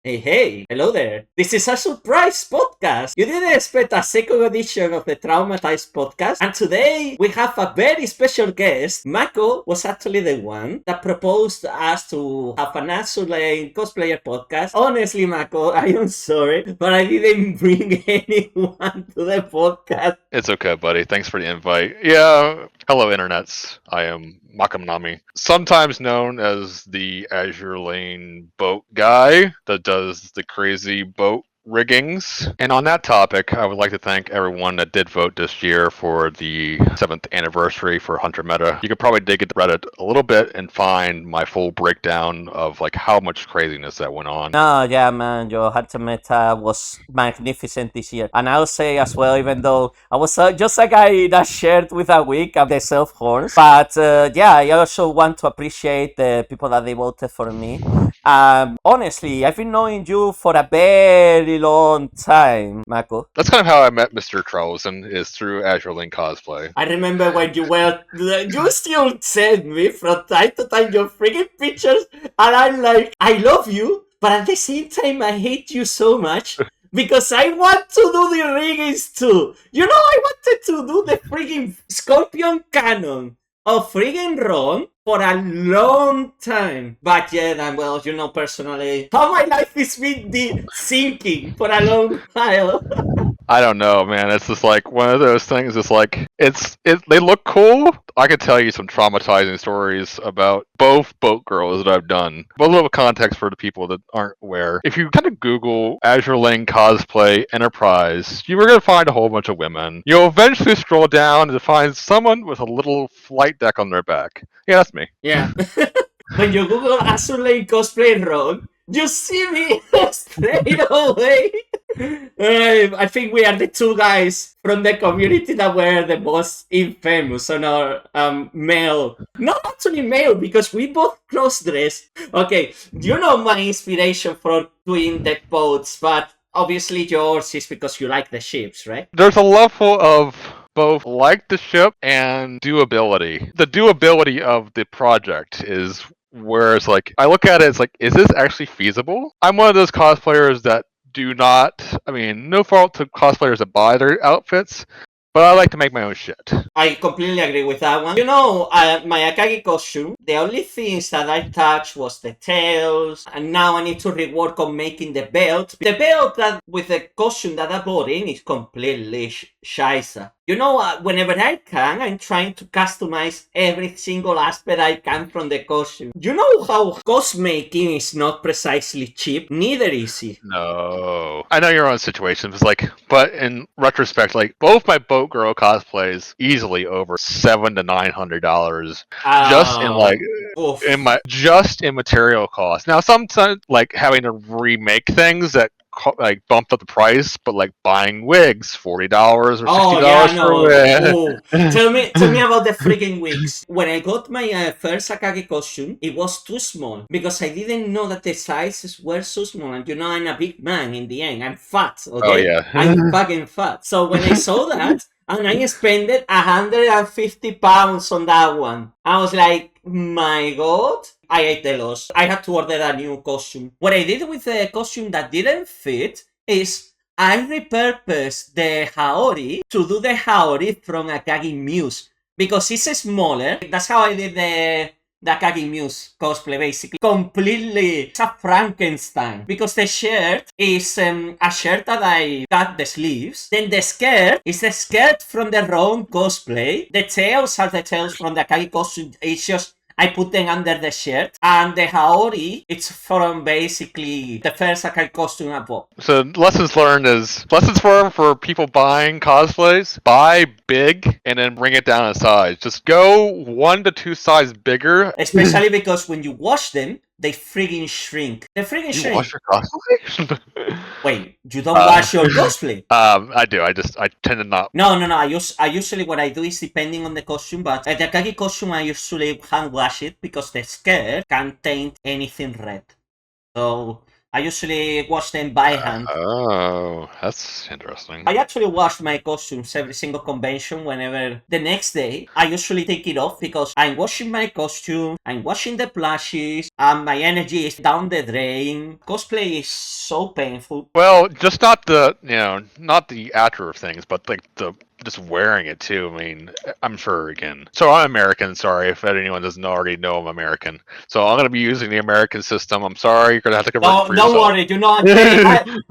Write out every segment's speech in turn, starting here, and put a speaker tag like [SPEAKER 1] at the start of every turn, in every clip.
[SPEAKER 1] Hey, hello there. This is a surprise podcast. You didn't expect a second edition of the Traumatized podcast, and today we have a very special guest. Mako was actually the one that proposed us to have an Azur Lane cosplayer podcast. Honestly, Mako, I am sorry, but I didn't bring anyone to the podcast.
[SPEAKER 2] It's okay, buddy. Thanks for the invite. Yeah, hello, internets. I am Mako Minami, sometimes known as the Azur Lane boat guy that does the crazy boat riggings. And on that topic, I would like to thank everyone that did vote this year for the 7th anniversary for Hunter Meta. You could probably dig into Reddit a little bit and find my full breakdown of like how much craziness that went on.
[SPEAKER 1] No, yeah, man, your Hunter Meta was magnificent this year. And I'll say as well, even though I was just a guy that shared with a week of the self horns, but yeah, I also want to appreciate the people that they voted for me. Honestly, I've been knowing you for a very long time, Mako.
[SPEAKER 2] That's kind of how I met Mr. Trauson, is through Azur Lane cosplay.
[SPEAKER 1] I remember when you still send me from time to time your freaking pictures, and I'm like, I love you, but at the same time, I hate you so much because I want to do the riggings too. You know, I wanted to do the freaking Scorpion Cannon of friggin' Ron for a long time. But yeah, then, well, you know, personally, how my life is been sinking for a long while.
[SPEAKER 2] I don't know, man. It's just like one of those things. It's like they look cool. I could tell you some traumatizing stories about both boat girls that I've done. But a little context for the people that aren't aware. If you kind of Google Azur Lane cosplay enterprise, you are gonna find a whole bunch of women. You'll eventually scroll down to find someone with a little flight deck on their back. Yeah, that's me.
[SPEAKER 1] Yeah. When you Google Azur Lane cosplay Ron, you see me straight away. I think we are the two guys from the community that were the most infamous on our male. Not actually male, because we both cross-dress. Okay, you know my inspiration for doing the boats, but obviously yours is because you like the ships, right?
[SPEAKER 2] There's a level of both like the ship and doability. The doability of the project is where it's like I look at it, it's like, is this actually feasible? I'm one of those cosplayers that do not. I mean, no fault to cosplayers that buy their outfits, but I like to make my own shit.
[SPEAKER 1] I completely agree with that one. You know, my Akagi costume, the only things that I touched was the tails, and now I need to rework on making the belt. The belt that with the costume that I bought in is completely scheisse. You know, whenever I can, I'm trying to customize every single aspect I can from the costume. You know how cosmaking is not precisely cheap? Neither is it.
[SPEAKER 2] No, I know your own situation. It's like, but in retrospect, like both my boat girl cosplays easily over $700 to $900 just in like
[SPEAKER 1] Oof.
[SPEAKER 2] just in material costs. Now, sometimes like having to remake things that like bumped up the price, but like buying wigs, $40 or
[SPEAKER 1] Oh
[SPEAKER 2] $60
[SPEAKER 1] yeah,
[SPEAKER 2] for a
[SPEAKER 1] no.
[SPEAKER 2] wig.
[SPEAKER 1] Oh, tell me about the freaking wigs. When I got my first Akagi costume, it was too small because I didn't know that the sizes were so small. And you know, I'm a big man in the end. I'm fat,
[SPEAKER 2] Oh
[SPEAKER 1] okay?
[SPEAKER 2] yeah.
[SPEAKER 1] I'm fucking fat. So when I saw that, and I spent £150 on that one, I was like, my god. I ate the loss. I had to order a new costume. What I did with the costume that didn't fit is I repurposed the Haori to do the Haori from Akagi Muse because it's smaller. That's how I did the Akagi Muse cosplay, basically. Completely, it's a Frankenstein. Because the shirt is a shirt that I cut the sleeves. Then the skirt is the skirt from the Ron cosplay. The tails are the tails from the Akagi costume. It's just I put them under the shirt, and the Haori, it's from basically the first Akai costume I bought.
[SPEAKER 2] So lessons learned for people buying cosplays. Buy big and then bring it down in size. Just go 1 to 2 sizes bigger.
[SPEAKER 1] Especially because when you wash them, they friggin' shrink. They friggin'
[SPEAKER 2] You
[SPEAKER 1] shrink.
[SPEAKER 2] wash your cosplay?
[SPEAKER 1] Wait, you don't wash your cosplay?
[SPEAKER 2] I do. I tend to not.
[SPEAKER 1] No. I usually what I do is depending on the costume, but the Akagi costume I usually hand wash it because the skirt can't taint anything red. So I usually wash them by hand.
[SPEAKER 2] Oh, that's interesting.
[SPEAKER 1] I actually wash my costumes every single convention whenever the next day. I usually take it off because I'm washing my costume, I'm washing the plushies, and my energy is down the drain. Cosplay is so painful.
[SPEAKER 2] Well, just not the not the after of things, but like the just wearing it too. I mean, I'm sure again. So I'm American. Sorry if anyone doesn't already know I'm American. So I'm gonna be using the American system. I'm sorry, you're gonna have to convert it
[SPEAKER 1] No,
[SPEAKER 2] for
[SPEAKER 1] don't
[SPEAKER 2] yourself.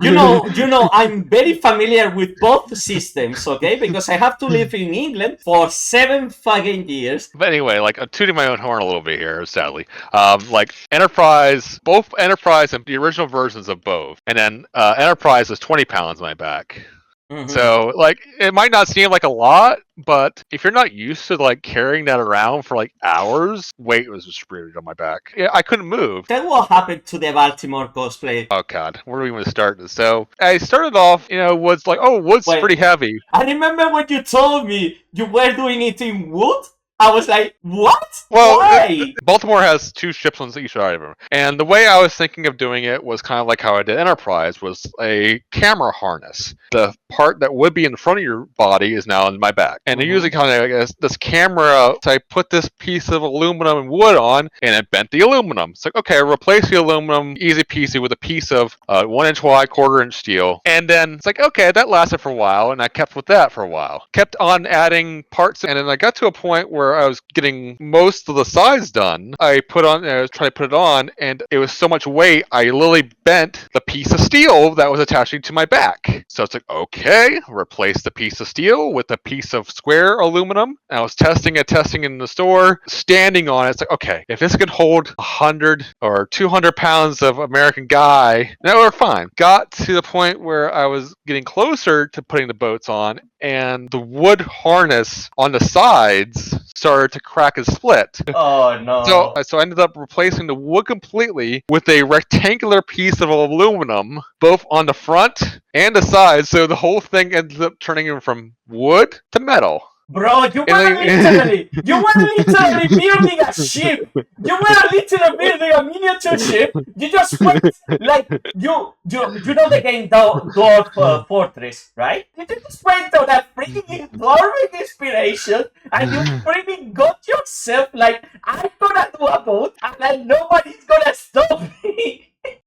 [SPEAKER 1] worry. I'm very familiar with both systems. Okay, because I have to live in England for 7 fucking years.
[SPEAKER 2] But anyway, like I'm tooting my own horn a little bit here, sadly. Like Enterprise, both Enterprise and the original versions of both, and then Enterprise was 20 pounds on my back.
[SPEAKER 1] Mhm.
[SPEAKER 2] So, like, it might not seem like a lot, but if you're not used to like carrying that around for like hours, weight was distributed on my back. Yeah, I couldn't move.
[SPEAKER 1] Tell what happened to the Baltimore cosplay.
[SPEAKER 2] Oh god, where do we want to start this? So I started off, was like, oh, wood's
[SPEAKER 1] Wait.
[SPEAKER 2] pretty heavy.
[SPEAKER 1] I remember when you told me you were doing it in wood. I was like, what?
[SPEAKER 2] Well,
[SPEAKER 1] Why?
[SPEAKER 2] Baltimore has 2 ships on each side of them, and the way I was thinking of doing it was kind of like how I did Enterprise, was a camera harness. The part that would be in front of your body is now in my back, and they're using kind of this camera. So I put this piece of aluminum and wood on, and it bent the aluminum. It's like, okay, replace the aluminum, easy peasy, with a piece of 1-inch wide, quarter-inch steel, and then it's like, okay, that lasted for a while, and I kept with that for a while. Kept on adding parts, and then I got to a point where I was getting most of the sides done. I was trying to put it on, and it was so much weight, I literally bent the piece of steel that was attaching to my back. So it's like, okay, replace the piece of steel with a piece of square aluminum. And I was testing in the store, standing on it. It's like, okay, if this could hold 100 or 200 pounds of American guy, now we're fine. Got to the point where I was getting closer to putting the boats on, and the wood harness on the sides started to crack and split.
[SPEAKER 1] Oh no.
[SPEAKER 2] So I ended up replacing the wood completely with a rectangular piece of aluminum, both on the front and the sides. So the whole thing ended up turning from wood to metal.
[SPEAKER 1] Bro, you were literally building a ship. You were literally building a miniature ship. You just went like you know the game Dwarf Fortress, right? You just went on a freaking dwarven inspiration, and you freaking got yourself like, I'm gonna do a boat, and like nobody's gonna stop me.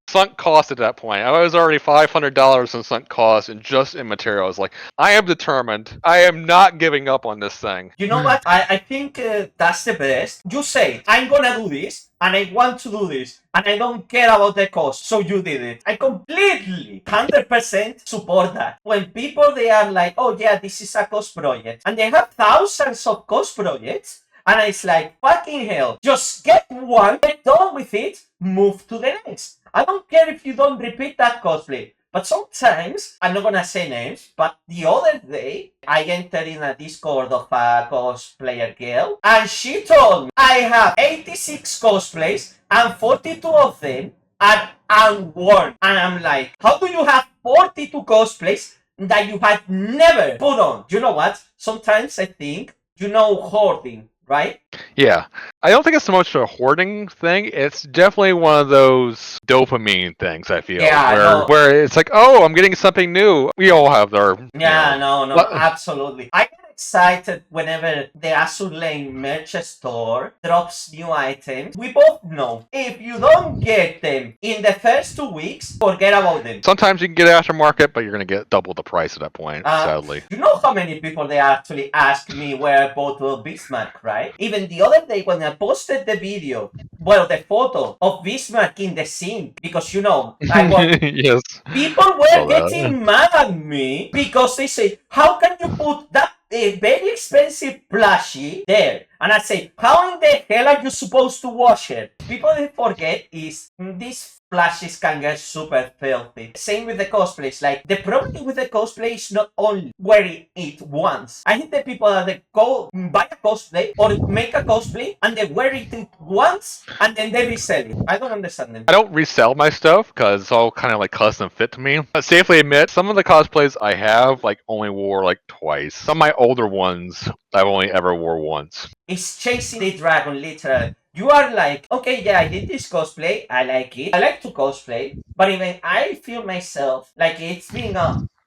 [SPEAKER 2] Sunk cost at that point. I was already $500 in sunk cost and just in materials. Like, I am determined. I am not giving up on this thing.
[SPEAKER 1] You know what? I think that's the best. You say, I'm gonna do this, and I want to do this, and I don't care about the cost, so you did it. I completely, 100% support that. When people, they are like, oh yeah, this is a cost project, and they have thousands of cost projects, and it's like, fucking hell, just get one, get done with it, move to the next. I don't care if you don't repeat that cosplay. But sometimes, I'm not gonna say names, but the other day, I entered in a Discord of a cosplayer girl, and she told me, I have 86 cosplays, and 42 of them are unworn. And I'm like, how do you have 42 cosplays that you had never put on? You know what? Sometimes I think, hoarding, right?
[SPEAKER 2] Yeah. I don't think it's so much a hoarding thing. It's definitely one of those dopamine things, I feel.
[SPEAKER 1] Yeah,
[SPEAKER 2] where it's like, oh, I'm getting something new. We all have our...
[SPEAKER 1] Yeah, no, absolutely. I get excited whenever the Azur Lane merch store drops new items. We both know if you don't get them in the first 2 weeks, forget about them.
[SPEAKER 2] Sometimes you can get aftermarket, but you're going to get double the price at that point, sadly.
[SPEAKER 1] You know how many people they actually ask me where I bought Bismarck, right? Even the other day when I posted the video, the photo of Bismarck in the scene, because
[SPEAKER 2] Yes.
[SPEAKER 1] people were getting mad at me because they say, how can you put that very expensive plushie there? And I say, how in the hell are you supposed to wash it? People they forget is these plushies can get super filthy. Same with the cosplays. Like, the problem with the cosplay is not only wearing it once. I think the people that they go buy a cosplay or make a cosplay and they wear it once and then they resell it. I don't understand them.
[SPEAKER 2] I don't resell my stuff because it's all kind of like custom fit to me. I safely admit, some of the cosplays I have only wore twice. Some of my older ones I've only ever wore once.
[SPEAKER 1] It's chasing the dragon, literally. you are like, okay, yeah, I did this cosplay. I like it. I like to cosplay. But even I feel myself like it's been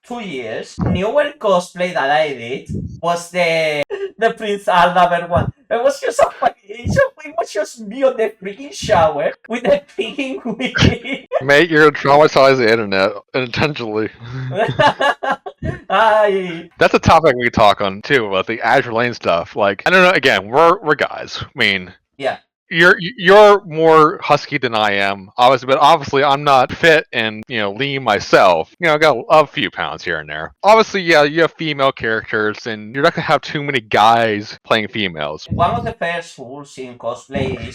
[SPEAKER 1] 2 years. Newer cosplay that I did was the Prince Aldaver one. It was just a fucking. It was just me on the freaking shower with the freaking wig.
[SPEAKER 2] Mate, you're gonna traumatize the internet intentionally.
[SPEAKER 1] I
[SPEAKER 2] That's a topic we could talk on too about the Azur Lane stuff. Like, I don't know. Again, we're guys. I mean,
[SPEAKER 1] yeah.
[SPEAKER 2] you're more husky than I am, obviously, but obviously I'm not fit and lean myself. I got a few pounds here and there. Obviously, yeah, you have female characters, and you're not gonna have too many guys playing females.
[SPEAKER 1] One of the first rules in cosplay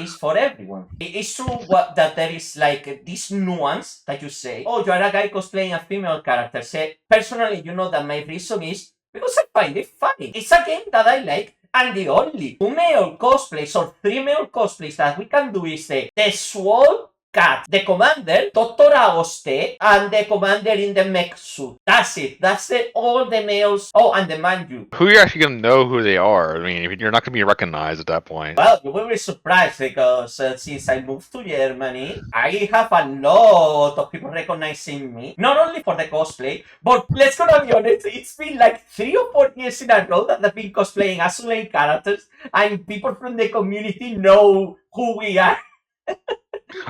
[SPEAKER 1] is for everyone. It's true that there is like this nuance that you say, oh, you are a guy cosplaying a female character. Say, personally, you know that my reason is because I find it funny. It's a game that I like, and the only 2 male cosplays or 3 male cosplays that we can do is the Swole Cat, the commander, Dr. Aoste, and the commander in the mech suit. That's it. That's all the males. Oh, and the Manju.
[SPEAKER 2] Who are you actually gonna know who they are? I mean, you're not gonna be recognized at that point.
[SPEAKER 1] Well, you will be surprised because since I moved to Germany, I have a lot of people recognizing me. Not only for the cosplay, but let's gonna be honest, it's been like 3 or 4 years in a row that I've been cosplaying Azur Lane characters, and people from the community know who we are.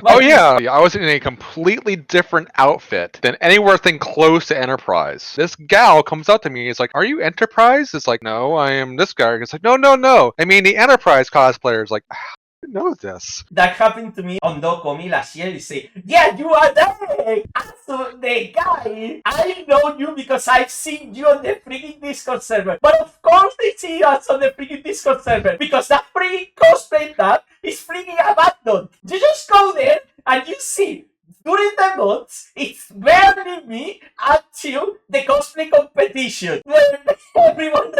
[SPEAKER 2] Oh yeah, I was in a completely different outfit than anywhere thing close to Enterprise. This gal comes up to me, it's like, "Are you Enterprise?" It's like, "No, I am this guy." It's like, "No, no, no. I mean the Enterprise cosplayer." It's like, "How do you know this?"
[SPEAKER 1] That happened to me on Dokomi last year. You say, yeah, you are there! Also, the guy, I know you because I've seen you on the freaking Discord server. But of course they see us on the freaking Discord server because that freaking cosplay tab is freaking abandoned. You just go there and you see during the months, it's barely me until the cosplay competition, where everyone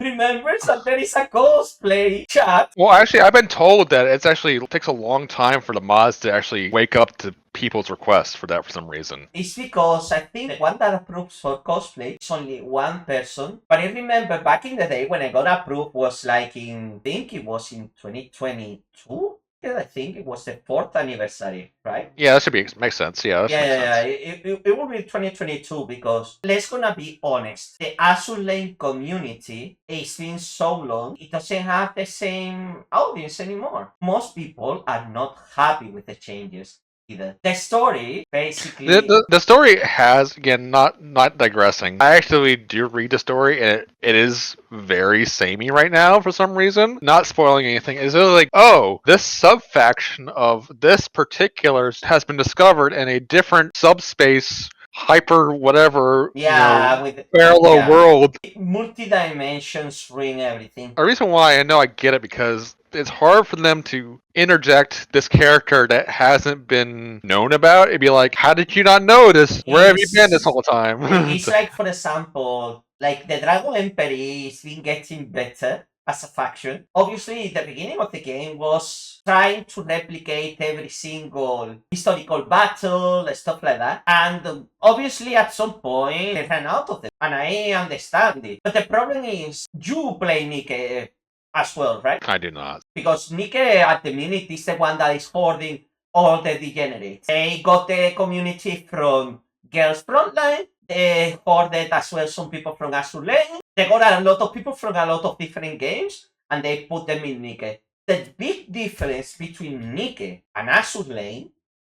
[SPEAKER 1] remembers that there is a cosplay chat.
[SPEAKER 2] Well, actually, I've been told that it takes a long time for the mods to actually wake up to people's requests for that for some reason.
[SPEAKER 1] It's because I think the one that approves for cosplay is only one person. But I remember back in the day when I got approved was like I think it was in 2022. I think it was the 4th anniversary, right?
[SPEAKER 2] Yeah, that should makes sense. Yeah, that should make sense.
[SPEAKER 1] It will be 2022 because let's gonna be honest. The Azur Lane community it's been so long, it doesn't have the same audience anymore. Most people are not happy with the changes. Either. The story basically
[SPEAKER 2] The story has, again, not digressing. I actually do read the story, and it is very samey right now for some reason. Not spoiling anything. It's really like, oh, this sub-faction of this particular has been discovered in a different subspace hyper whatever
[SPEAKER 1] with
[SPEAKER 2] parallel world.
[SPEAKER 1] multi-dimensions ruin everything.
[SPEAKER 2] A reason why I know I get it because it's hard for them to interject this character that hasn't been known about. It'd be like, how did you not know this? Where have you been this whole time?
[SPEAKER 1] It's like, for example, like the Dragon Emperor is been getting better as a faction. Obviously, the beginning of the game was trying to replicate every single historical battle, stuff like that. And obviously, at some point, they ran out of them. And I understand it. But the problem is, you play Nike as well, right?
[SPEAKER 2] I do not.
[SPEAKER 1] Because Nike, at the minute, is the one that is hoarding all the degenerates. They got the community from Girls Frontline. They hoarded as well some people from Azur Lane. They got a lot of people from a lot of different games, and they put them in Nike. The big difference between Nike and Azur Lane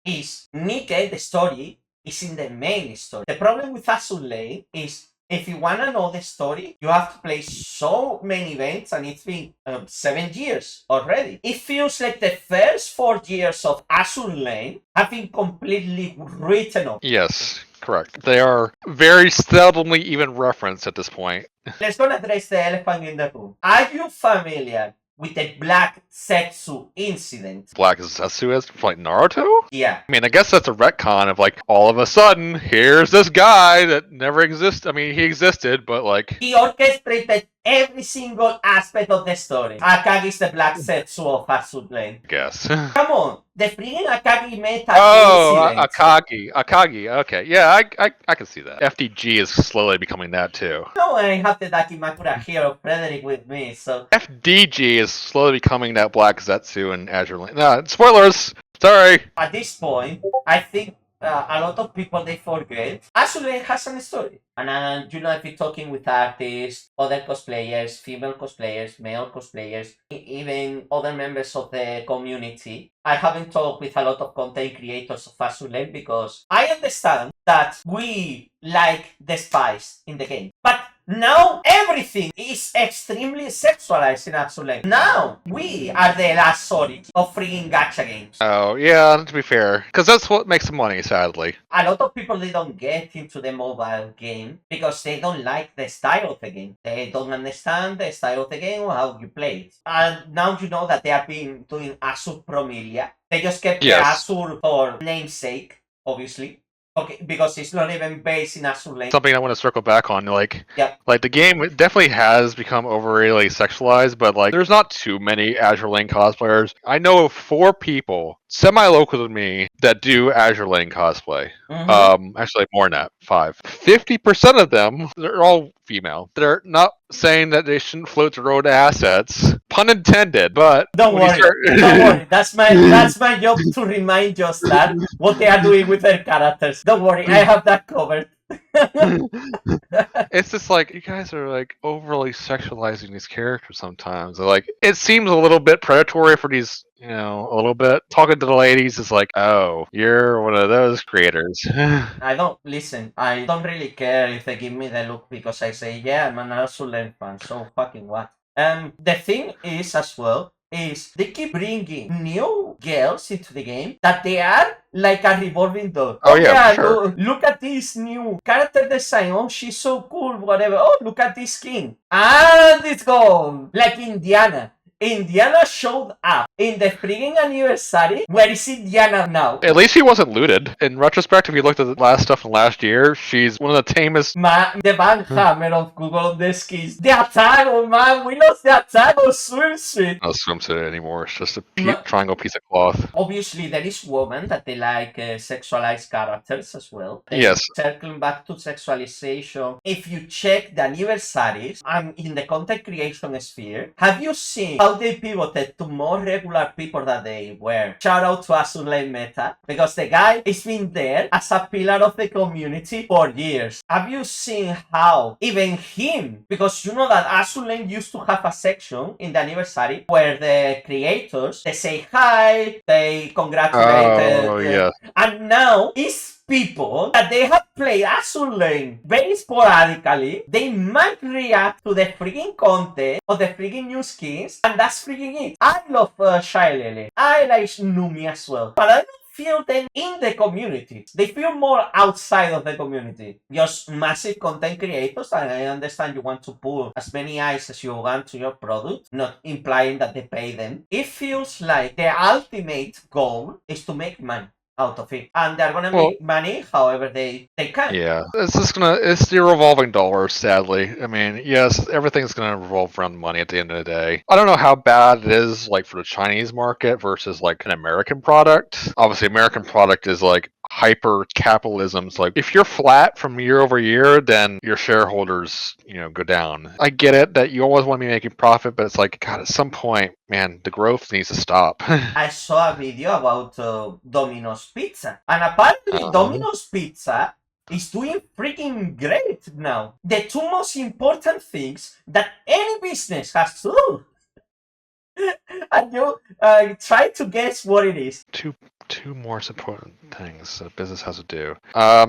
[SPEAKER 1] is Nike, the story, is in the main story. The problem with Azur Lane is if you want to know the story, you have to play so many events, and it's been 7 years already. It feels like the first 4 years of Azur Lane have been completely written off.
[SPEAKER 2] Yes, correct. They are very seldomly even referenced at this point.
[SPEAKER 1] Let's go and address the elephant in the room. Are you familiar with the Black Setsu incident?
[SPEAKER 2] Black Zetsu is from like Naruto?
[SPEAKER 1] Yeah.
[SPEAKER 2] I mean, I guess that's a retcon of like, all of a sudden, here's this guy that never existed. I mean, he existed, but like...
[SPEAKER 1] He orchestrated every single aspect of the story. Akagi is the black Setsu of Azur Lane.
[SPEAKER 2] Guess.
[SPEAKER 1] Come on, the freaking Akagi meta
[SPEAKER 2] Oh,
[SPEAKER 1] incident.
[SPEAKER 2] Akagi. Okay, yeah, I can see that. FDG is slowly becoming that too.
[SPEAKER 1] No, I have the Dakimakura hero Frederick with me, so
[SPEAKER 2] FDG is slowly becoming that Black Zetsu and Azure Lane. No, spoilers. Sorry.
[SPEAKER 1] at this point, I think a lot of people they forget. Azure has a story, and if you're talking with artists, other cosplayers, female cosplayers, male cosplayers, even other members of the community. I haven't talked with a lot of content creators of Azure because I understand that we like the spice in the game, but now everything is extremely sexualized in Azur. Now we are the last sorry of freaking gacha games.
[SPEAKER 2] Oh, yeah, to be fair. Because that's what makes the money, sadly.
[SPEAKER 1] A lot of people they don't get into the mobile game because they don't like the style of the game. They don't understand the style of the game or how you play it. And now you know that they have been doing Azur Promilia. They just kept the Azur for namesake, obviously. Okay, because it's not even based in Azur Lane.
[SPEAKER 2] Something I want to circle back on,
[SPEAKER 1] Yeah.
[SPEAKER 2] like the game definitely has become overly sexualized, but like there's not too many Azure Lane cosplayers. I know of 4 people, semi-local to me, that do Azure Lane cosplay. Actually more than that, 5. 50% of them, they're all female. They're not saying that they shouldn't float their own assets, pun intended. But
[SPEAKER 1] don't worry, don't worry. That's my job to remind just that what they are doing with their characters. Don't worry, I have that covered.
[SPEAKER 2] It's just like you guys are like overly sexualizing these characters sometimes. Like it seems a little bit predatory for these, a little bit. Talking to the ladies is like, oh, you're one of those creators.
[SPEAKER 1] I don't really care if they give me the look because I say, yeah, I'm an Azur Lane fan, so fucking what. The thing is as well is they keep bringing new girls into the game that they are like a revolving door.
[SPEAKER 2] Oh yeah, for sure.
[SPEAKER 1] Look at this new character design. Oh, she's so cool, whatever. Oh, look at this skin. And it's gone. Like Indiana. Indiana showed up in the freaking anniversary. Where is Indiana now?
[SPEAKER 2] At least he wasn't looted. In retrospect, if you looked at the last stuff from last year, she's one of the tamest.
[SPEAKER 1] The Van Hammer of Google on the skis. The attack, oh man, we lost the attack of swimsuit.
[SPEAKER 2] Not swimsuit anymore. It's just a triangle piece of cloth.
[SPEAKER 1] Obviously, there is women that they like sexualized characters as well.
[SPEAKER 2] Yes.
[SPEAKER 1] Circling back to sexualization, if you check the anniversaries and in the content creation sphere, have you seen how they pivoted to more regular people that they were? Shout out to Azur Lane Meta, because the guy has been there as a pillar of the community for years. Have you seen how even him, because you know that Azur Lane used to have a section in the anniversary where the creators, they say hi, they congratulate,
[SPEAKER 2] yeah.
[SPEAKER 1] And now it's people that they have played Azur Lane very sporadically. They might react to the freaking content of the freaking new skins, and that's freaking it. I love Shylele. I like Numi as well, but I don't feel them in the community. They feel more outside of the community. Just massive content creators, and I understand you want to pull as many eyes as you want to your product, not implying that they pay them. It feels like the ultimate goal is to make money out of it, and they're gonna make money however they can.
[SPEAKER 2] Yeah, it's the revolving door, sadly. I mean, yes, everything's gonna revolve around money at the end of the day. I don't know how bad it is like for the Chinese market versus like an American product. Obviously, American product is like hyper capitalism. It's like if you're flat from year over year, then your shareholders, go down. I get it that you always want to be making profit, but it's like, God, at some point, man, the growth needs to stop.
[SPEAKER 1] I saw a video about Domino's Pizza, and apparently Domino's Pizza is doing freaking great now. The 2 most important things that any business has to do. And you try to guess what it is.
[SPEAKER 2] Two more important things a business has to do.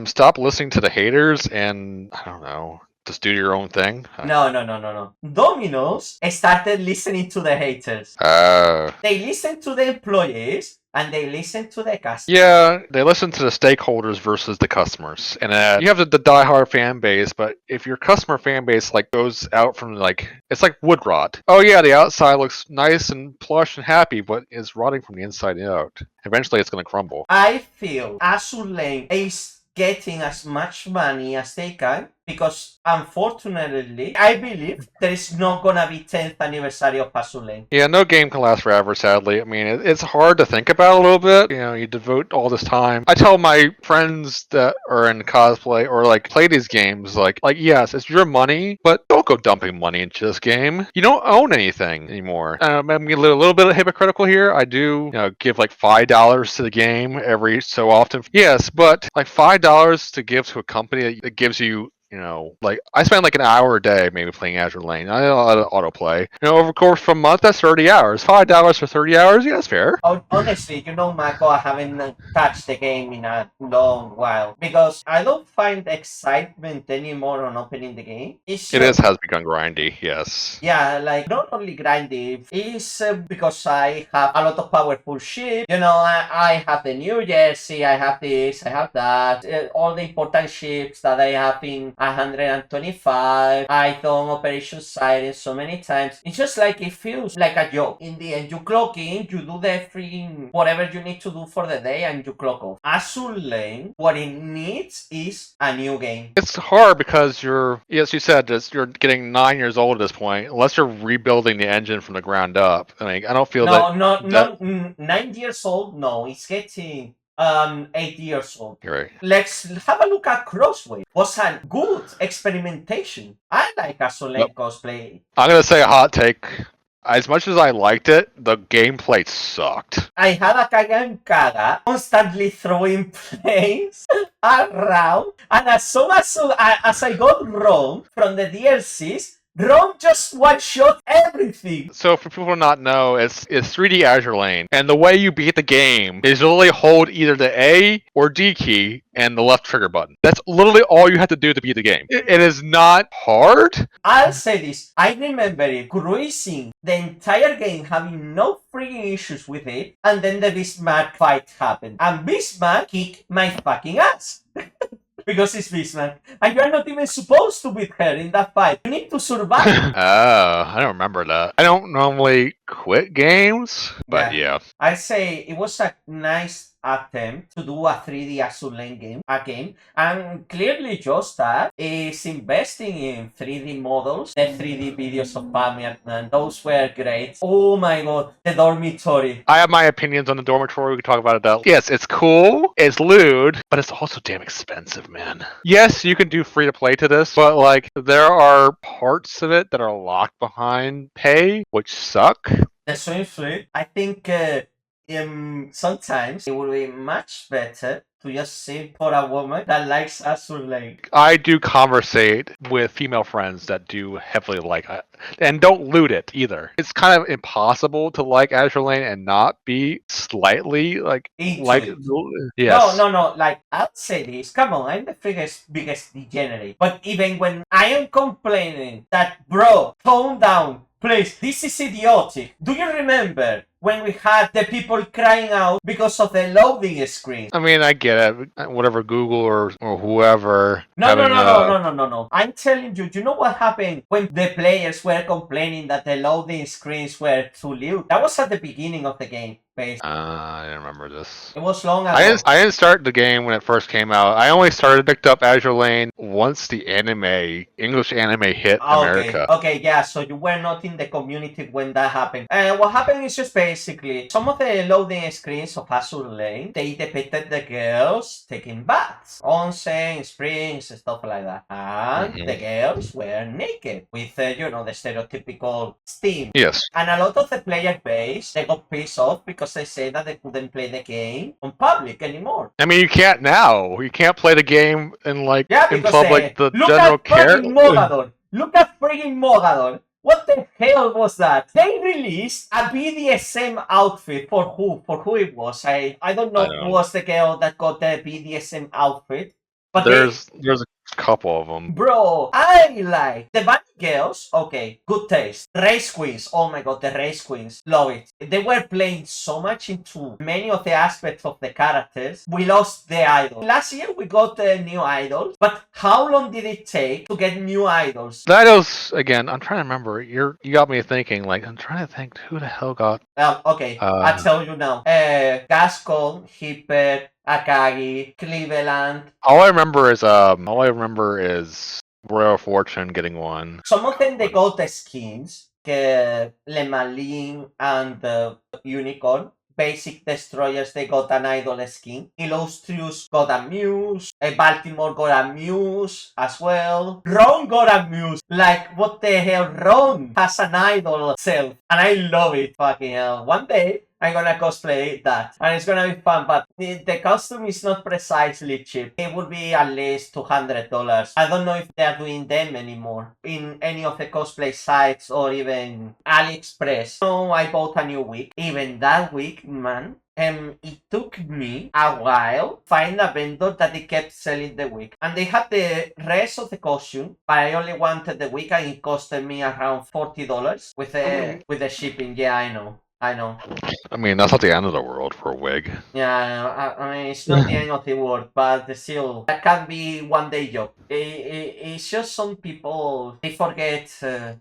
[SPEAKER 2] Stop listening to the haters and, I don't know, just do your own thing.
[SPEAKER 1] No. Domino's started listening to the haters. They listen to the employees and they listen to the customers.
[SPEAKER 2] Yeah, they listen to the stakeholders versus the customers. And you have the diehard fan base, but if your customer fan base like goes out from it's like wood rot. Oh yeah, the outside looks nice and plush and happy, but is rotting from the inside out. Eventually it's going to crumble.
[SPEAKER 1] I feel Azur Lane is getting as much money as they can because unfortunately, I believe there is not gonna be 10th anniversary of Azur Lane.
[SPEAKER 2] Yeah, no game can last forever, sadly. I mean, it's hard to think about a little bit. You know, you devote all this time. I tell my friends that are in cosplay or like play these games, like yes, it's your money, but don't go dumping money into this game. You don't own anything anymore. I'm being a little bit hypocritical here. I do, give like $5 to the game every so often. Yes, but like $5 to give to a company that gives you, like I spend like an hour a day maybe playing Azur Lane. I know a lot of autoplay. Over the course of a month, that's 30 hours. $5 for 30 hours, yeah, that's fair.
[SPEAKER 1] Honestly, Mako, I haven't touched the game in a long while because I don't find excitement anymore on opening the game. It's
[SPEAKER 2] It
[SPEAKER 1] just,
[SPEAKER 2] has become grindy, yes.
[SPEAKER 1] yeah, like not only grindy, it's because I have a lot of powerful shit. I have the new jersey, I have this, I have that, all the important ships that I have in 125. I done Operation Siren so many times. It's just like it feels like a job. In the end, you clock in, you do the freaking whatever you need to do for the day, and you clock off. Azur Lane, what it needs is a new game.
[SPEAKER 2] It's hard because yes, you said this, you're getting 9 years old at this point. Unless you're rebuilding the engine from the ground up. I mean, I don't feel
[SPEAKER 1] No,
[SPEAKER 2] that
[SPEAKER 1] 9 years old. No, it's getting 8 years old.
[SPEAKER 2] you're right.
[SPEAKER 1] Let's have a look at Crossway. Was a good experimentation. I like Azur Lane cosplay.
[SPEAKER 2] I'm gonna say a hot take. As much as I liked it, the gameplay sucked.
[SPEAKER 1] I had a caga constantly throwing planes around, and as soon as I got Rome from the DLCs, Rome just one-shot everything.
[SPEAKER 2] So for people to not know, it's 3D Azur Lane, and the way you beat the game is literally hold either the A or D key and the left trigger button. That's literally all you have to do to beat the game. It is not hard.
[SPEAKER 1] I'll say this. I remember it cruising the entire game, having no freaking issues with it, and then the Bismarck fight happened. And Bismarck kicked my fucking ass. Because it's Bismarck. And you're not even supposed to beat her in that fight. You need to survive.
[SPEAKER 2] Oh, I don't remember that. I don't normally quit games, but yeah.
[SPEAKER 1] I'd say it was a nice attempt to do a 3D Azur Lane game, and clearly just that is investing in 3D models, the 3D videos of Pamir, and those were great. Oh my god, the dormitory.
[SPEAKER 2] I have my opinions on the dormitory. We can talk about it though. Yes, it's cool, it's lewd, but it's also damn expensive, man. Yes, you can do free to play to this, but like there are parts of it that are locked behind pay, which suck.
[SPEAKER 1] The swim suit, I think sometimes it would be much better to just simp for a woman that likes Azur Lane.
[SPEAKER 2] I do conversate with female friends that do heavily like it, and don't loot it either. It's kind of impossible to like Azur Lane and not be slightly like
[SPEAKER 1] Into it.
[SPEAKER 2] Yes.
[SPEAKER 1] No. Like, I'll say this. Come on, I'm the biggest degenerate. But even when I am complaining that, bro, tone down, please, this is idiotic. Do you remember when we had the people crying out because of the loading screens?
[SPEAKER 2] I mean, I get it. Whatever Google or whoever.
[SPEAKER 1] No. I'm telling you, you know what happened when the players were complaining that the loading screens were too little? That was at the beginning of the game.
[SPEAKER 2] I didn't remember this.
[SPEAKER 1] It was long ago.
[SPEAKER 2] I didn't start the game when it first came out. I only picked up Azur Lane once the English anime hit America.
[SPEAKER 1] Okay, yeah, so you were not in the community when that happened. What happened is just basically some of the loading screens of Azur Lane, they depicted the girls taking baths, onsen, springs, stuff like that. And the girls were naked with, the stereotypical steam.
[SPEAKER 2] Yes.
[SPEAKER 1] And a lot of the player base, they got pissed off because they say that they couldn't play the game on public anymore.
[SPEAKER 2] I mean, you can't now. You can't play the game in public. The general care.
[SPEAKER 1] Look at freaking Mogador. What the hell was that? They released a BDSM outfit for who? For who it was? I don't know who was the girl that got the BDSM outfit. But
[SPEAKER 2] there's a couple of them.
[SPEAKER 1] Bro, I like the bunny girls. Okay, good taste. Race queens. Oh my god, the race queens. Love it. They were playing so much into many of the aspects of the characters. We lost the idol. Last year we got new idols, but how long did it take to get new idols?
[SPEAKER 2] The idols, again, I'm trying to remember. You got me thinking. Like, I'm trying to think who the hell got.
[SPEAKER 1] Okay, I'll tell you now. Gascon, Hipper, Akagi, Cleveland.
[SPEAKER 2] All I remember is Royal Fortune getting one.
[SPEAKER 1] Some of them, they got the skins, Le Malin and the Unicorn. Basic Destroyers, they got an idol skin. Illustrious got a Muse. Baltimore got a Muse as well. Ron got a Muse. Like, what the hell? Ron has an idol self. And I love it. Fucking hell. One day, I'm gonna cosplay that. And it's gonna be fun, but the costume is not precisely cheap. It would be at least $200. I don't know if they're doing them anymore in any of the cosplay sites or even AliExpress. So I bought a new wig. Even that wig, man, it took me a while to find a vendor that they kept selling the wig. And they had the rest of the costume, but I only wanted the wig and it costed me around $40 with the shipping. Yeah, I know.
[SPEAKER 2] I mean, that's not the end of the world for a wig.
[SPEAKER 1] Yeah, I mean, it's not the end of the world, but still, that can be one day job. It's just some people, they forget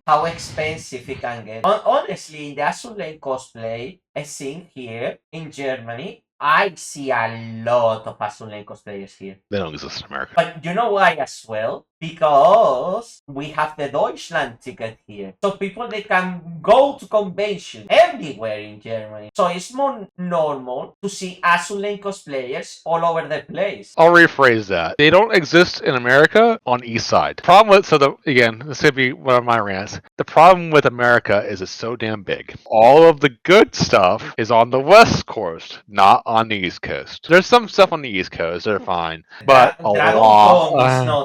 [SPEAKER 1] how expensive it can get. Honestly, in the Azur Lane cosplay scene here in Germany, I see a lot of Azur Lane cosplayers here.
[SPEAKER 2] They don't exist in America.
[SPEAKER 1] But you know why as well? Because we have the Deutschland ticket here. So people, they can go to convention everywhere in Germany. So it's more normal to see Azur Lane cosplayers all over the place.
[SPEAKER 2] I'll rephrase that. They don't exist in America on East Side. Problem with again, this could be one of my rants. The problem with America is it's so damn big. All of the good stuff is on the West Coast, not on the East Coast. There's some stuff on the East Coast that are fine, but a
[SPEAKER 1] Dragon
[SPEAKER 2] lot.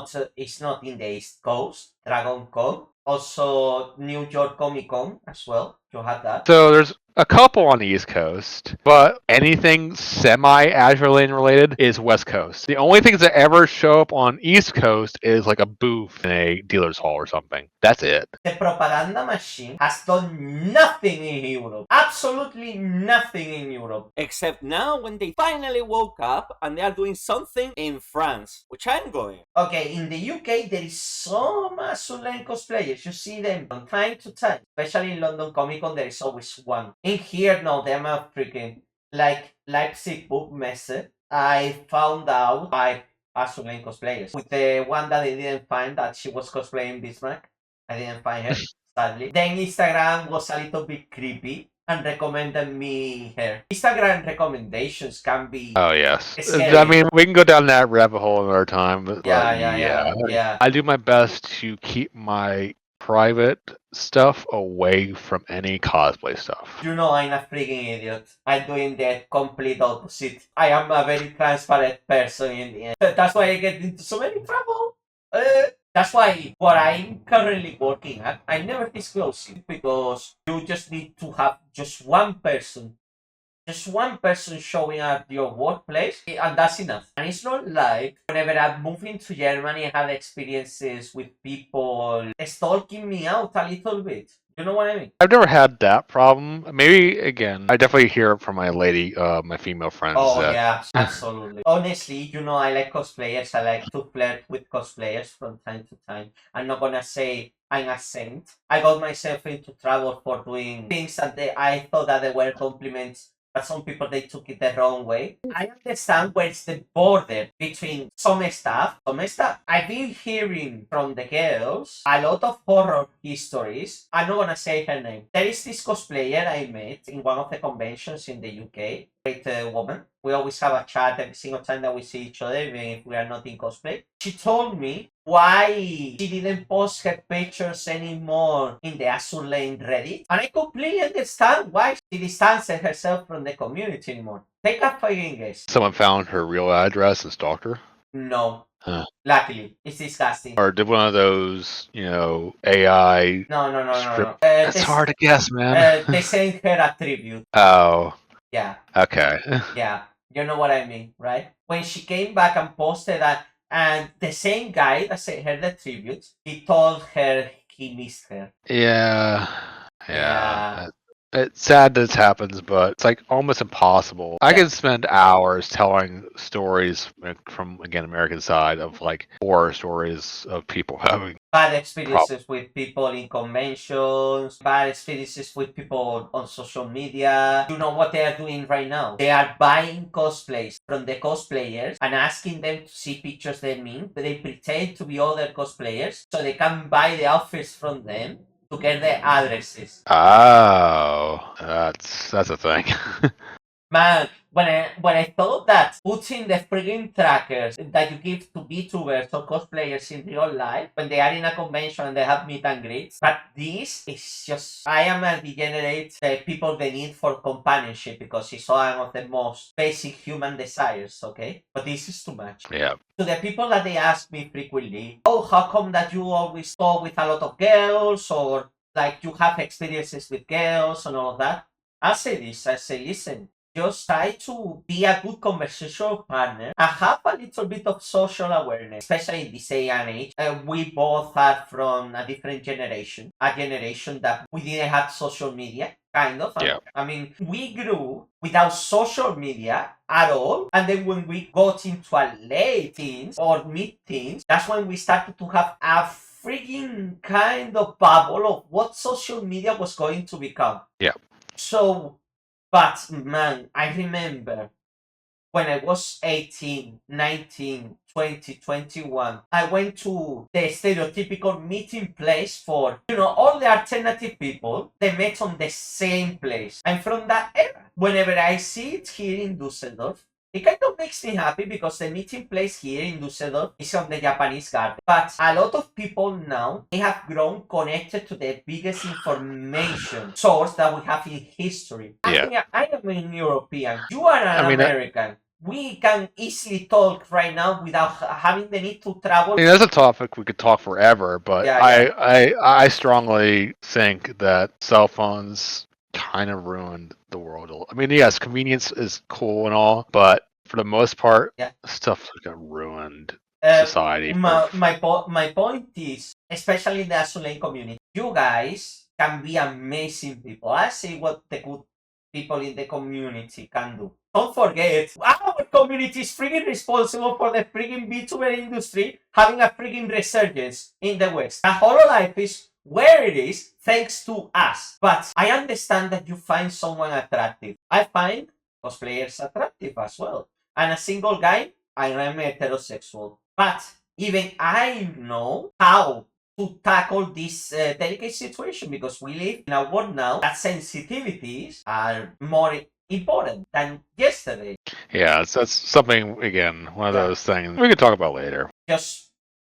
[SPEAKER 1] Con is not in the East Coast. Dragon Con, also New York Comic Con as well. You have that.
[SPEAKER 2] So there's a couple on the East Coast, but anything semi-Azure Lane related is West Coast. The only things that ever show up on East Coast is like a booth in a dealer's hall or something. That's it.
[SPEAKER 1] The propaganda machine has done nothing in Europe. Absolutely nothing in Europe. Except now when they finally woke up and they are doing something in France, which I'm going. Okay, in the UK there is some Azur Lane cosplayers. You see them from time to time. Especially in London Comic Con, there is always one. In here, no, they're not freaking. Like Leipzig Book Messe, I found out 5 Azur Lane cosplayers. With the one that I didn't find, that she was cosplaying Bismarck. I didn't find her, sadly. Then Instagram was a little bit creepy and recommended me her. Instagram recommendations can be
[SPEAKER 2] yes.
[SPEAKER 1] scary.
[SPEAKER 2] I mean, we can go down that rabbit hole another time. But
[SPEAKER 1] Yeah.
[SPEAKER 2] I do my best to keep my private stuff away from any cosplay stuff.
[SPEAKER 1] You know, I'm a freaking idiot. I'm doing the complete opposite. I am a very transparent person in the end. That's why I get into so many trouble. That's why what I'm currently working at, I never disclose it because you just need to have just one person showing at your workplace, and that's enough. And it's not like whenever I'm moving to Germany, I had experiences with people stalking me out a little bit. You know what I mean?
[SPEAKER 2] I've never had that problem. Maybe again, I definitely hear it from my my female friends.
[SPEAKER 1] Oh yeah, absolutely. Honestly, you know, I like cosplayers. I like to flirt with cosplayers from time to time. I'm not gonna say I'm a saint. I got myself into trouble for doing things that I thought that they were compliments, but some people, they took it the wrong way. I understand where's the border between some stuff. I've been hearing from the girls a lot of horror histories. I'm not gonna say her name. There is this cosplayer I met in one of the conventions in the UK. Great woman. We always have a chat every single time that we see each other, even if we are not in cosplay. She told me why she didn't post her pictures anymore in the Azur Lane Reddit. And I completely understand why she distances herself from the community anymore. Take a fucking guess.
[SPEAKER 2] Someone found her real address and stalked her?
[SPEAKER 1] No.
[SPEAKER 2] Huh.
[SPEAKER 1] Luckily. It's disgusting.
[SPEAKER 2] Or did one of those, AI...
[SPEAKER 1] No.
[SPEAKER 2] That's hard to guess, man.
[SPEAKER 1] They sent her a tribute.
[SPEAKER 2] Oh.
[SPEAKER 1] Yeah.
[SPEAKER 2] Okay.
[SPEAKER 1] Yeah. You know what I mean, right? When she came back and posted that, and the same guy that sent her the tribute, he told her he missed her.
[SPEAKER 2] Yeah.
[SPEAKER 1] Yeah.
[SPEAKER 2] It's sad this happens, but it's like almost impossible. I could spend hours telling stories from, again, American side of like horror stories of people having
[SPEAKER 1] bad experiences with people in conventions, bad experiences with people on social media. You know what they are doing right now? They are buying cosplays from the cosplayers and asking them to see pictures they mean. They pretend to be other cosplayers so they can buy the outfits from them to get their addresses.
[SPEAKER 2] Oh, that's a thing.
[SPEAKER 1] Man, when I thought that putting the frigging trackers that you give to VTubers or cosplayers in real life when they are in a convention and they have meet and greets, but this is just I am a degenerate. People they need for companionship because it's one of the most basic human desires. Okay, but this is too much.
[SPEAKER 2] Yeah.
[SPEAKER 1] To the people that they ask me frequently, oh, how come that you always talk with a lot of girls or like you have experiences with girls and all of that? I say this. I say, listen, just try to be a good conversational partner and have a little bit of social awareness, especially in this day and age. We both are from a different generation, a generation that we didn't have social media, kind of.
[SPEAKER 2] Yeah.
[SPEAKER 1] I mean, we grew without social media at all. And then when we got into our late teens or mid-teens, that's when we started to have a freaking kind of bubble of what social media was going to become.
[SPEAKER 2] Yeah.
[SPEAKER 1] So, but man, I remember when I was 18, 19, 20, 21, I went to the stereotypical meeting place for, all the alternative people. They met on the same place. I'm from that era. Whenever I see it here in Düsseldorf, it kind of makes me happy because the meeting place here in Düsseldorf is on the Japanese garden. But a lot of people now, they have grown connected to the biggest information source that we have in history.
[SPEAKER 2] Yeah.
[SPEAKER 1] I am an European. You are an American. We can easily talk right now without having the need to travel.
[SPEAKER 2] I mean, that's a topic we could talk forever, but I strongly think that cell phones kind of ruined the world. I mean, yes, convenience is cool and all, but for the most part, stuff got ruined. Society.
[SPEAKER 1] My point is, especially in the Azur Lane community, you guys can be amazing people. I see what the good people in the community can do. Don't forget, our community is freaking responsible for the freaking VTuber industry having a freaking resurgence in the West. And Hololive is where it is thanks to us. But I understand that you find someone attractive. I find cosplayers attractive as well. And a single guy, I am heterosexual. But even I know how to tackle this delicate situation because we live in a world now that sensitivities are more important than yesterday.
[SPEAKER 2] Yeah, so that's something, again, one of those things we could talk about later.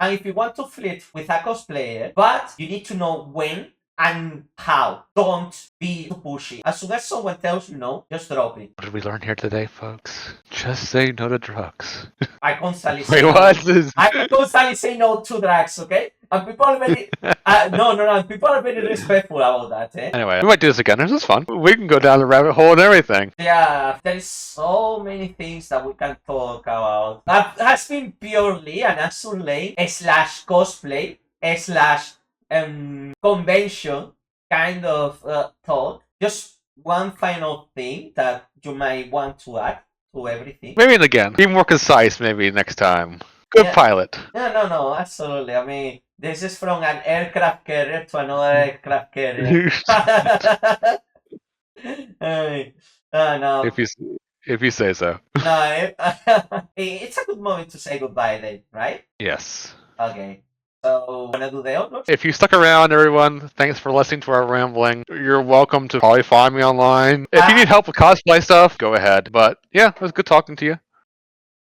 [SPEAKER 1] And if you want to flirt with a cosplayer, but you need to know when and how. Don't be too pushy. As soon as someone tells you no, just drop it.
[SPEAKER 2] What did we learn here today, folks? Just say no to drugs.
[SPEAKER 1] I constantly say I constantly say no to drugs, okay? And people are very people are very respectful about that, eh?
[SPEAKER 2] Anyway, we might do this again. This is fun. We can go down the rabbit hole and everything.
[SPEAKER 1] Yeah, there is so many things that we can talk about. That has been purely an Azur Lane / cosplay / convention kind of talk. Just one final thing that you might want to add to everything.
[SPEAKER 2] Maybe again, be more concise maybe next time. Good pilot.
[SPEAKER 1] No, absolutely. I mean, this is from an aircraft carrier to another aircraft carrier. No.
[SPEAKER 2] If you say so.
[SPEAKER 1] No, it's a good moment to say goodbye then, right?
[SPEAKER 2] Yes.
[SPEAKER 1] Okay. So, wanna do the honors?
[SPEAKER 2] If you stuck around, everyone, thanks for listening to our rambling. You're welcome to probably find me online. If you need help with cosplay stuff, go ahead. But yeah, it was good talking to you.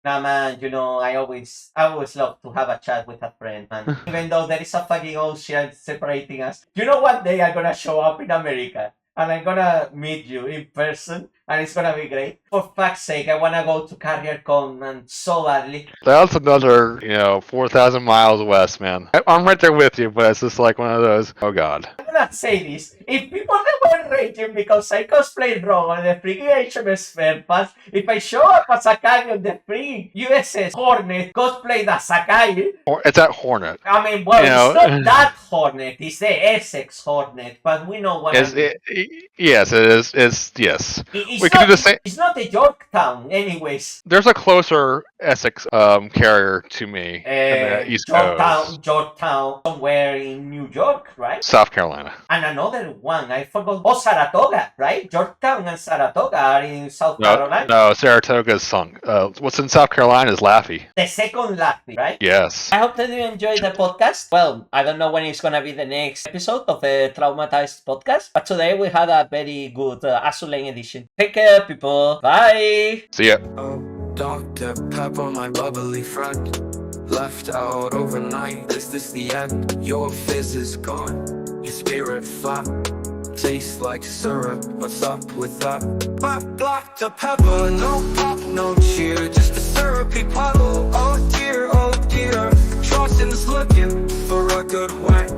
[SPEAKER 1] Nah, man, I always love to have a chat with a friend, man. Even though there is a fucking ocean separating us. One day I'm gonna show up in America and I'm gonna meet you in person and it's gonna be great. For fuck's sake, I wanna go to CarrierCon and so badly.
[SPEAKER 2] That's another, 4,000 miles west, man. I'm right there with you, but it's just like one of those, oh god.
[SPEAKER 1] I'm gonna say this. If people never raging because I cosplayed wrong on the freaking HMS Fairfax. If I show up as Sakai on the freaking USS Hornet cosplayed as Sakai,
[SPEAKER 2] Or it's that Hornet.
[SPEAKER 1] I mean, well,
[SPEAKER 2] You
[SPEAKER 1] it's
[SPEAKER 2] know,
[SPEAKER 1] not that Hornet, it's the Essex Hornet, but we know what I mean.
[SPEAKER 2] Yes, it is. It's yes.
[SPEAKER 1] It's
[SPEAKER 2] We could do
[SPEAKER 1] not,
[SPEAKER 2] the same.
[SPEAKER 1] it's not the Yorktown, anyways.
[SPEAKER 2] There's a closer Essex carrier to me in the East Coast,
[SPEAKER 1] Georgetown, somewhere in New York, right?
[SPEAKER 2] South Carolina.
[SPEAKER 1] And another one, I forgot. Oh, Saratoga, right? Georgetown and Saratoga are in South Carolina.
[SPEAKER 2] No, Saratoga's sunk. What's in South Carolina is Laffey.
[SPEAKER 1] The second Laffey, right?
[SPEAKER 2] Yes.
[SPEAKER 1] I hope that you enjoyed the podcast. Well, I don't know when it's gonna be the next episode of the Traumatized podcast, but today we had a very good Azur Lane edition. Take care, people. Bye.
[SPEAKER 2] See ya.
[SPEAKER 3] Oh, Dr. Pepper, my bubbly friend, left out overnight. Is this the end? Your fizz is gone, your spirit flat, tastes like syrup. What's up with that? Dr. Pepper, no pop, no cheer, just a syrupy puddle. Oh dear, Trauson's looking for a good whack.